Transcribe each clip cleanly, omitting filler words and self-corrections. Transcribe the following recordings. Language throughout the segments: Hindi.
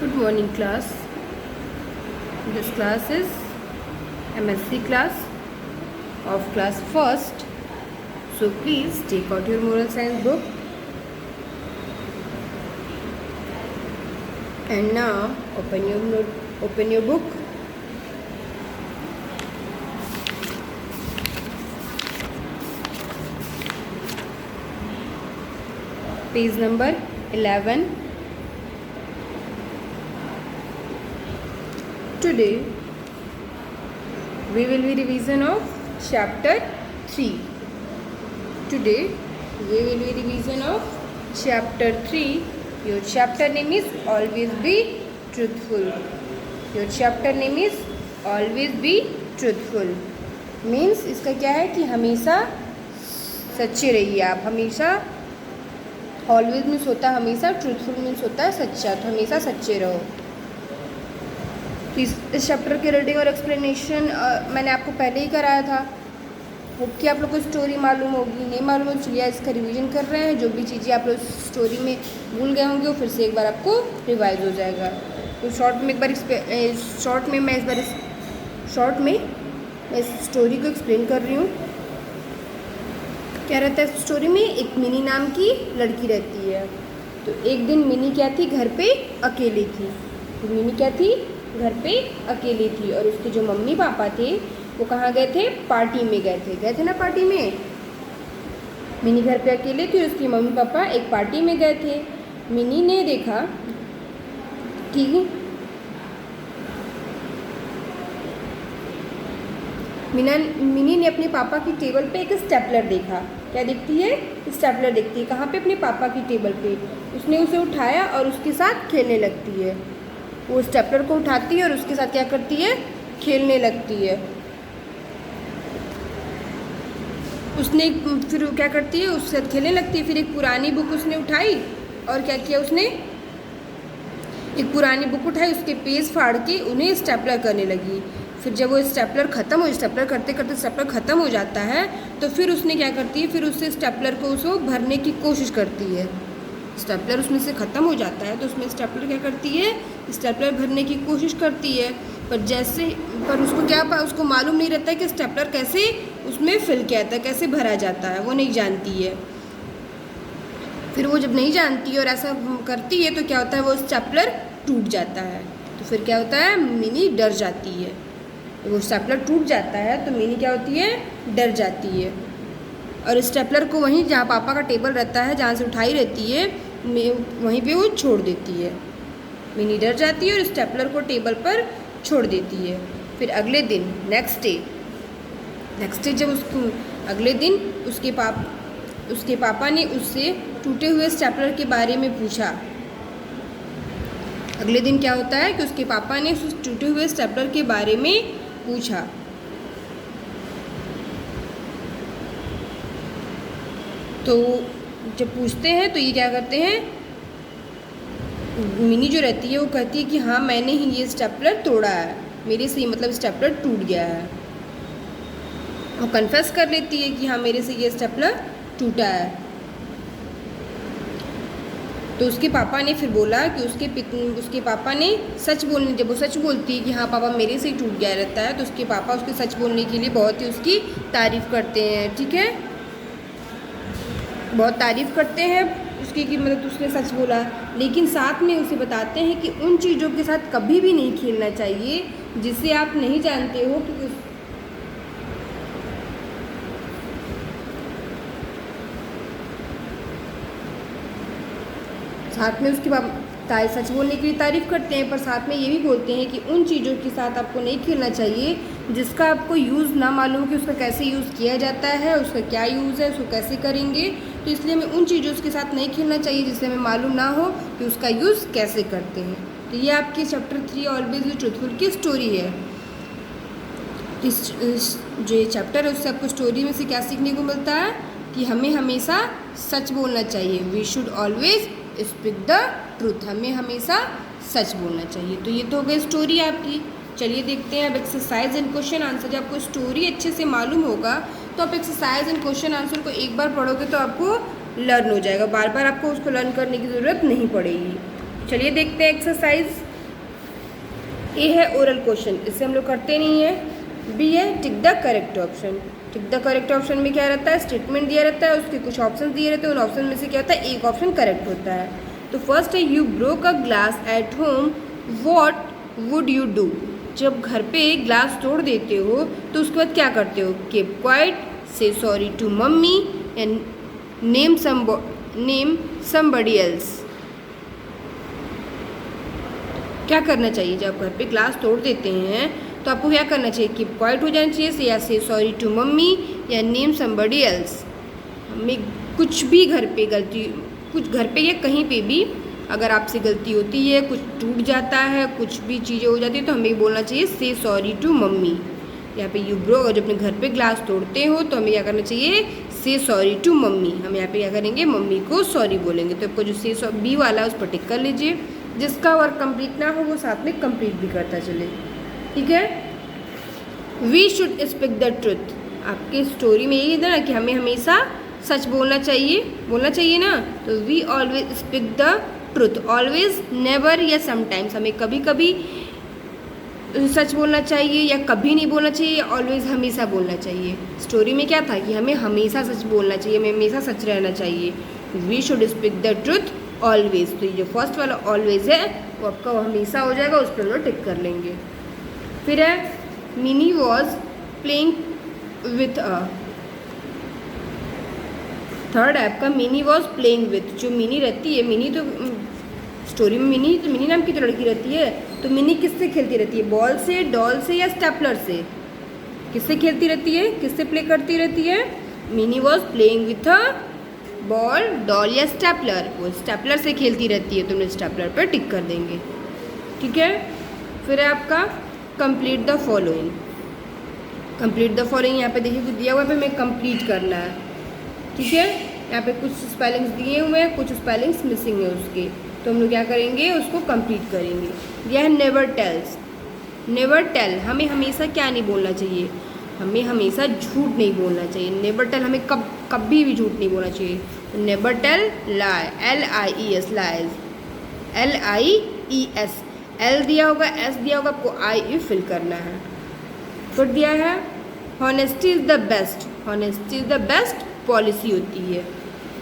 Good morning class. This class is MSc class of class first. So please take out your moral science book and now open your book. Page number 11. Today we will be revision of chapter 3. Today we will be revision of chapter 3. Your chapter name is always be truthful. Your chapter name is always be truthful. Means इसका क्या है कि हमेशा सच्चे रहिए आप. हमेशा ऑलवेज मीन्स होता है हमेशा, ट्रूथफुल मीन्स होता है सच्चा. तो हमेशा सच्चे रहो. तो इस चैप्टर के रीडिंग और एक्सप्लेनेशन मैंने आपको पहले ही कराया था. होप कि आप लोग को स्टोरी मालूम होगी. नहीं मालूम हो चलिए इसका रिवीजन कर रहे हैं. जो भी चीज़ें आप लोग स्टोरी में भूल गए होंगे वो फिर से एक बार आपको रिवाइज हो जाएगा. तो शॉर्ट में मैं इस स्टोरी को एक्सप्लेन कर रही हूँ. क्या रहता है स्टोरी में, एक मिनी नाम की लड़की रहती है. तो एक दिन मिनी क्या थी, घर पे अकेली थी. तो मिनी क्या थी, घर पे अकेली थी. और उसके जो मम्मी पापा थे वो कहाँ गए थे, पार्टी में गए थे ना पार्टी में. मिनी घर पे अकेले थी, उसके मम्मी पापा एक पार्टी में गए थे. मिनी ने देखा कि मिनी ने अपने पापा की टेबल पे एक स्टेपलर देखा. क्या देखती है, स्टेपलर देखती है. कहाँ पे, अपने पापा की टेबल पे. उसने उसे उठाया और उसके साथ खेलने लगती है. वो स्टेपलर को उठाती है और उसके साथ क्या करती है, खेलने लगती है. उसने फिर क्या करती है, उसके साथ खेलने लगती है. फिर एक पुरानी बुक उसने उठाई और क्या किया, उसने एक पुरानी बुक उठाई, उसके पेज फाड़ के उन्हें स्टेपलर करने लगी. फिर जब वो स्टेपलर करते करते स्टेपलर ख़त्म हो जाता है तो फिर उसने क्या करती है, फिर उससे स्टेपलर को उसको भरने की कोशिश करती है. स्टेपलर उसमें से ख़त्म हो जाता है तो उसमें स्टेपलर क्या करती है, स्टेपलर भरने की कोशिश करती है. पर उसको मालूम नहीं रहता है कि स्टेपलर कैसे उसमें फिल किया जाता है, कैसे भरा जाता है. वो नहीं जानती है. फिर वो जब नहीं जानती है और ऐसा करती है तो क्या होता है, वो स्टेपलर टूट जाता है. तो फिर क्या होता है, मिनी डर जाती है. वो स्टेपलर टूट जाता है तो मिनी क्या होती है, डर जाती है. और स्टेपलर को वहीं जहाँ पापा का टेबल रहता है, जहाँ से उठाई रहती है, वहीं पे वो छोड़ देती है. मिनी डर जाती है और स्टेपलर को टेबल पर छोड़ देती है. फिर अगले दिन नेक्स्ट डे जब अगले दिन उसके पापा ने उससे टूटे हुए स्टेपलर के बारे में पूछा. अगले दिन क्या होता है कि उसके पापा ने उस टूटे हुए स्टेपलर के बारे में पूछा. तो जब पूछते हैं तो ये क्या करते हैं, मिनी जो रहती है वो कहती है कि हाँ मैंने ही ये स्टेपलर तोड़ा है, मेरे से मतलब स्टेपलर टूट गया है. वो कन्फेस कर लेती है कि हाँ मेरे से ये स्टेपलर टूटा है. तो उसके पापा ने फिर बोला कि उसके पापा ने जब वो सच बोलती है कि हाँ पापा मेरे से ही टूट गया रहता है, तो उसके पापा उसके सच बोलने के लिए बहुत ही उसकी तारीफ़ करते हैं. ठीक है, बहुत तारीफ़ करते हैं उसकी कि मतलब उसने सच बोला. लेकिन साथ में उसे बताते हैं कि उन चीज़ों के साथ कभी भी नहीं खेलना चाहिए जिसे आप नहीं जानते हो कि साथ में उसके सच बोलने के लिए तारीफ़ करते हैं, पर साथ में ये भी बोलते हैं कि उन चीज़ों के साथ आपको नहीं खेलना चाहिए जिसका आपको यूज़ ना मालूम हो कि उसका कैसे यूज़ किया जाता है, उसका क्या यूज़ है, उसको कैसे करेंगे. तो इसलिए हमें उन चीज़ों के साथ नहीं खेलना चाहिए जिससे हमें मालूम ना हो कि उसका यूज़ कैसे करते हैं. तो ये आपकी चैप्टर 3 ऑलवेज बी ट्रूथफुल की स्टोरी है. इस जो ये चैप्टर है उससे आपको स्टोरी में से क्या सीखने को मिलता है कि हमें हमेशा सच बोलना चाहिए. We should always speak the truth. हमें हमेशा सच बोलना चाहिए. तो ये तो हो गई स्टोरी आपकी. चलिए देखते हैं अब एक्सरसाइज एंड क्वेश्चन आंसर. जब आपको स्टोरी अच्छे से मालूम होगा तो आप एक्सरसाइज एंड क्वेश्चन आंसर को एक बार पढ़ोगे तो आपको लर्न हो जाएगा, बार बार आपको उसको लर्न करने की ज़रूरत नहीं पड़ेगी। चलिए देखते हैं एक्सरसाइज ए है ओरल क्वेश्चन, इससे हम लोग करते नहीं है। बी है tick the correct option. Tick the correct option में क्या रहता है, स्टेटमेंट दिया रहता है, उसके कुछ ऑप्शन दिए रहते हैं, उन ऑप्शन में से क्या होता है, एक ऑप्शन करेक्ट होता है। तो फर्स्ट है you broke a glass at home, what would you do. जब घर पे ग्लास तोड़ देते हो तो उसके बाद क्या करते हो, keep quiet, say sorry to mummy, and name somebody else. क्या करना चाहिए, जब घर पे ग्लास तोड़ देते हैं तो आपको क्या करना चाहिए, कीप क्वाइट हो जाना चाहिए, या से सॉरी टू मम्मी, या नेम समबडी एल्स। हमें कुछ भी घर पे गलती, कुछ घर पे या कहीं पे भी अगर आपसे गलती होती है, कुछ टूट जाता है, कुछ भी चीज़ें हो जाती है, तो हमें बोलना चाहिए से सॉरी टू मम्मी। यहाँ पे यू ब्रो, जब अपने घर पे ग्लास तोड़ते हो तो हमें क्या करना चाहिए, से सॉरी टू मम्मी। हम यहाँ पे क्या करेंगे, मम्मी को सॉरी बोलेंगे। तो आपको जो से बी वाला है उस पर टिक कर लीजिए, जिसका वर्क कंप्लीट ना हो वो साथ में कंप्लीट भी करता चले, ठीक है। We should speak the truth. आपकी स्टोरी में यही था ना कि हमें हमेशा सच बोलना चाहिए ना। तो we always speak the truth, always, never या समटाइम्स। हमें कभी कभी सच बोलना चाहिए या कभी नहीं बोलना चाहिए, या ऑलवेज हमेशा बोलना चाहिए। स्टोरी में क्या था कि हमें हमेशा सच बोलना चाहिए, हमें हमेशा सच रहना चाहिए। We should speak the truth always. तो ये जो फर्स्ट वाला ऑलवेज है वो आपका हमेशा हो जाएगा, उस पर हम लोग टिक कर लेंगे। फिर है mini was playing with a, third है आपका मिनी वॉज प्लेइंग विथ। जो मिनी रहती है, मिनी तो स्टोरी में मिनी नाम की तो लड़की रहती है, तो मिनी किससे खेलती रहती है, बॉल से, डॉल से, या स्टेपलर से। किससे खेलती रहती है, किससे प्ले करती रहती है, mini was playing with a ball, doll या स्टेपलर। वो स्टेपलर से खेलती रहती है, तो हम स्टेपलर पर टिक कर देंगे, ठीक है। फिर है आपका complete the following. Complete the following यहाँ पे देखिए कुछ दिया हुआ है, हमें कंप्लीट करना है, ठीक है। यहाँ पे कुछ स्पेलिंग्स दिए हुए हैं, कुछ स्पेलिंग्स मिसिंग है उसके, तो हम लोग क्या करेंगे, उसको कंप्लीट करेंगे। यह है नेवर टेल्स। नेवर टेल, हमें हमेशा क्या नहीं बोलना चाहिए, हमें हमेशा झूठ नहीं बोलना चाहिए। नेवर टेल, हमें कभी भी झूठ नहीं बोलना चाहिए। Never tell lie, LIES, lies, LIES, L दिया होगा, S दिया होगा, आपको IE फिल करना है। फिर दिया है honesty is the best. Honesty is the best policy होती है।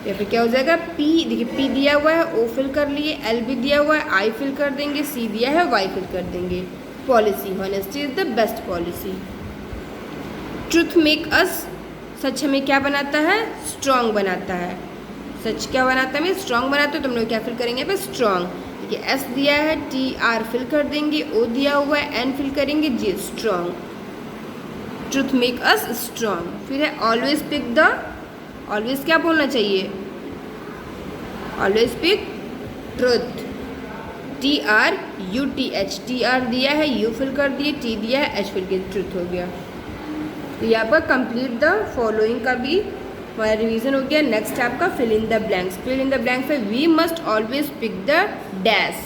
या फिर क्या हो जाएगा, P, देखिए P दिया हुआ है, O फिल कर लिए, L भी दिया हुआ है, I फिल कर देंगे, C दिया है, Y फिल कर देंगे। Policy, honesty is the best policy. Truth make us, सच हमें क्या बनाता है, स्ट्रॉन्ग बनाता है। सच क्या बनाता है, हमें स्ट्रॉन्ग बनाता है। तो हम लोग क्या फिल करेंगे पे स्ट्रॉन्ग। देखिए S दिया है, TR फिल कर देंगे, O दिया हुआ है, N फिल करेंगे, G strong. Truth make us strong. फिर है ऑलवेज पिक द, ऑलवेज क्या बोलना चाहिए, always pick truth, TRUTH। TR दिया है, U फिल कर दिए, T दिया है, H फिल किया, ट्रुथ हो गया। तो यहाँ पर कंप्लीट द फॉलोइंग का भी हमारा रिवीजन हो गया। नेक्स्ट आपका fill in the blanks. Fill in the blanks में we must always pick the dash.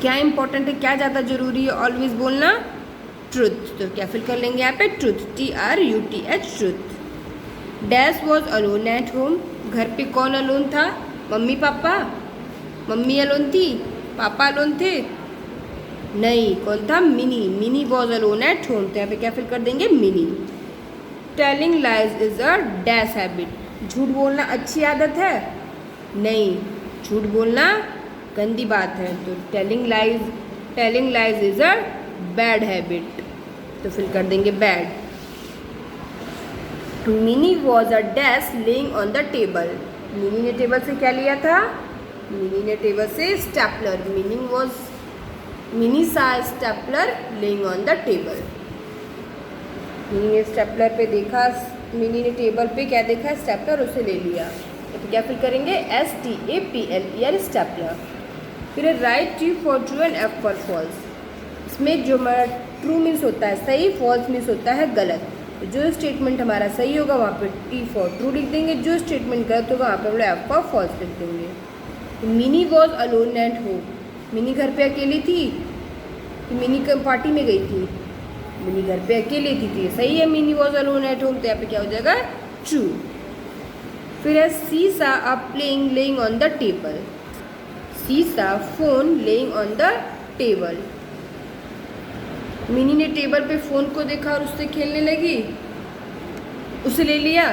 क्या इंपॉर्टेंट है, क्या ज़्यादा जरूरी है ऑलवेज बोलना, ट्रुथ। तो क्या फिल कर लेंगे यहाँ पे, truth, TRUTH, truth. Dash was alone at home. घर पे कौन अलोन था, मम्मी पापा। मम्मी अलोन थी, पापा अलोन थे, नहीं, कौन था, mini. Mini was alone at home. तो यहाँ पे क्या फिल कर देंगे, mini. Telling lies is a dash habit. झूठ बोलना अच्छी आदत है, नहीं, झूठ बोलना गंदी बात है। तो telling lies is a bad habit, तो फिल कर देंगे bad. Mini was a dash laying on the table. Mini ने टेबल से क्या लिया था, मिनी ने टेबल से स्टेपलर। मिनी सा stapler lying on the table. Mini ने स्टेपलर पे देखा, मिनी ने टेबल पे क्या देखा, स्टेपलर, उसे ले लिया। तो क्या फिल करेंगे, STAPLER, स्टेपलर। फिर write T for true and F for false. इसमें जो हमारा ट्रू मीन्स होता है सही, फॉल्स मीन्स होता है गलत। तो जो स्टेटमेंट हमारा सही होगा वहाँ पे T फॉर ट्रू लिख देंगे, जो स्टेटमेंट गलत होगा वहाँ पे हम लोग F फॉर फॉल्स लिख देंगे। Mini was alone at home. Mini घर पे अकेली थी कि मिनी पार्टी में गई थी, मिनी घर पे अकेली थी, तो ये सही है, mini was alone at home. तो यहाँ पे क्या हो जाएगा, ट्रू। फिर है she saw a playing lying on the table. She saw phone lying on the table. Mini ने टेबल पे फ़ोन को देखा और उससे खेलने लगी, उसे ले लिया।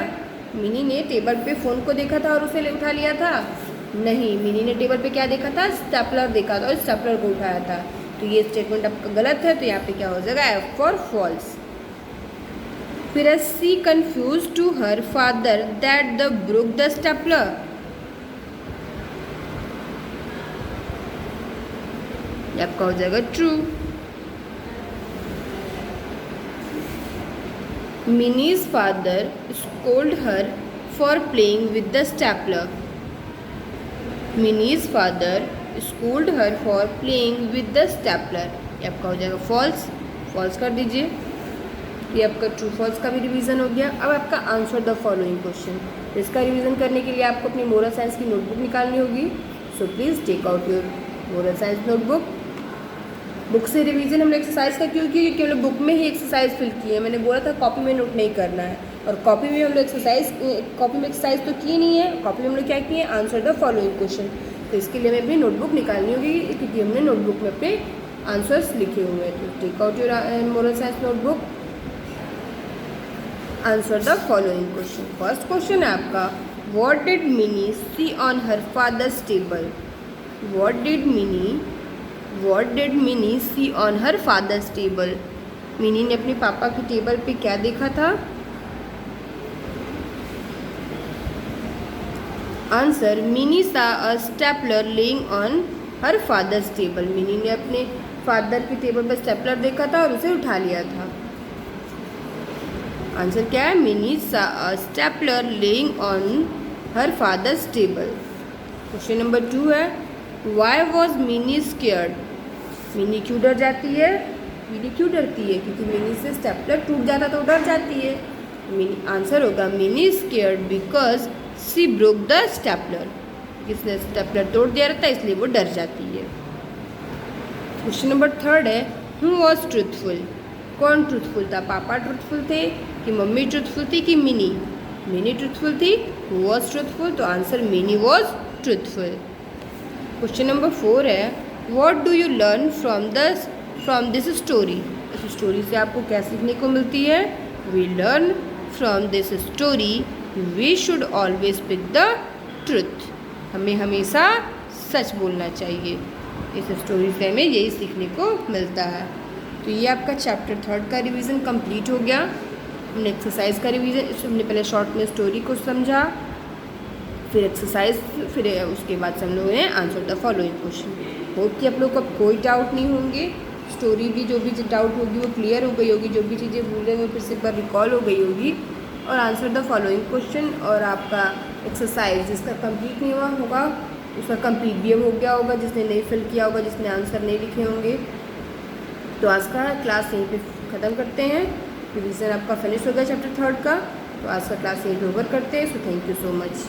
मिनी ने टेबल पे फ़ोन को देखा था और उसे उठा लिया था? नहीं, मिनी ने टेबल पे क्या देखा था? स्टेपलर देखा था और स्टेपलर को उठाया था। तो ये स्टेटमेंट आपका गलत है, तो यहाँ पे क्या हो जाएगा? F for false. फिर she confused to her father that the broke the stapler. आपका हो जाएगा true. Mini's father scold her for playing with the stapler. Mini's father scold her for playing with the stapler. ये आपका हो जाएगा फॉल्स। फॉल्स कर दीजिए। ये आपका ट्रू फॉल्स का भी रिवीजन हो गया। अब आपका आंसर द फॉलोइंग क्वेश्चन। इसका रिवीजन करने के लिए आपको अपनी मोरल साइंस की नोटबुक निकालनी होगी। So please take out your moral science notebook. Book से रिवीजन हमने एक्सरसाइज का क्यों किया? क्योंकि हमने बुक में ही एक्सरसाइज फिल की है। मैंने बोला था कॉपी में नोट नहीं करना है, और कॉपी में हम लोग एक्सरसाइज तो की नहीं है। कॉपी में हम लोग क्या किए? Answer the following question. तो इसके लिए हमें अपनी नोटबुक निकालनी होगी, क्योंकि हमने नोटबुक में अपने आंसर्स लिखे हुए हैं। तो take out your moral science notebook. Answer the following question. First question है आपका, what did Mini see on her father's table? What did Mini see on her father's table? Mini ने अपने पापा की टेबल पे क्या देखा था? Answer, Mini saw a stapler lying on her father's table. Mini ने अपने फादर की टेबल पर स्टेपलर देखा था और उसे उठा लिया था। आंसर क्या है? Mini saw a stapler lying on her father's table. Question number 2 है, why was Mini scared? Mini क्यों डर जाती है? मिनी क्यों डरती है? क्योंकि मिनी से स्टेपलर टूट जाता तो डर जाती है। मिनी आंसर होगा Mini scared because she broke the stapler. किसने स्टेपलर तोड़ दिया रहता है, इसलिए वो डर जाती है। क्वेश्चन नंबर 3 है, हु वॉज ट्रूथफुल? कौन ट्रूथफुल था? पापा ट्रूथफुल थे कि मम्मी ट्रूथफुल थी कि मिनी? मिनी ट्रूथफुल थी। Who was truthful? तो answer Mini was truthful. Question number 4 है, what do you learn from this story? इस स्टोरी से आपको क्या सीखने को मिलती है? We learn from this story we should always speak the truth. हमें हमेशा सच बोलना चाहिए। इस स्टोरी से हमें यही सीखने को मिलता है। तो ये आपका चैप्टर 3 का रिवीजन कंप्लीट हो गया। हमने एक्सरसाइज का रिवीजन, हमने पहले शॉर्ट में स्टोरी को समझा, फिर एक्सरसाइज, फिर उसके बाद से हम लोगों ने answer the following question. Hope कि आप लोग को कोई डाउट नहीं होंगे। स्टोरी भी जो भी डाउट होगी वो क्लियर हो गई होगी, जो भी चीज़ें भूल रहे वो फिर से एक बार रिकॉल हो गई होगी। और आंसर द फॉलोइंग क्वेश्चन और आपका एक्सरसाइज जिसका कंप्लीट नहीं हुआ होगा उसका कंप्लीट भी हो गया होगा, जिसने नहीं फिल किया होगा, जिसने आंसर नहीं लिखे होंगे। तो आज का क्लास यहीं पे ख़त्म करते हैं। रिवीजन आपका फिनिश हो गया चैप्टर 3 का। तो आज का क्लास यहीं पे ओवर करते हैं। So thank you so much.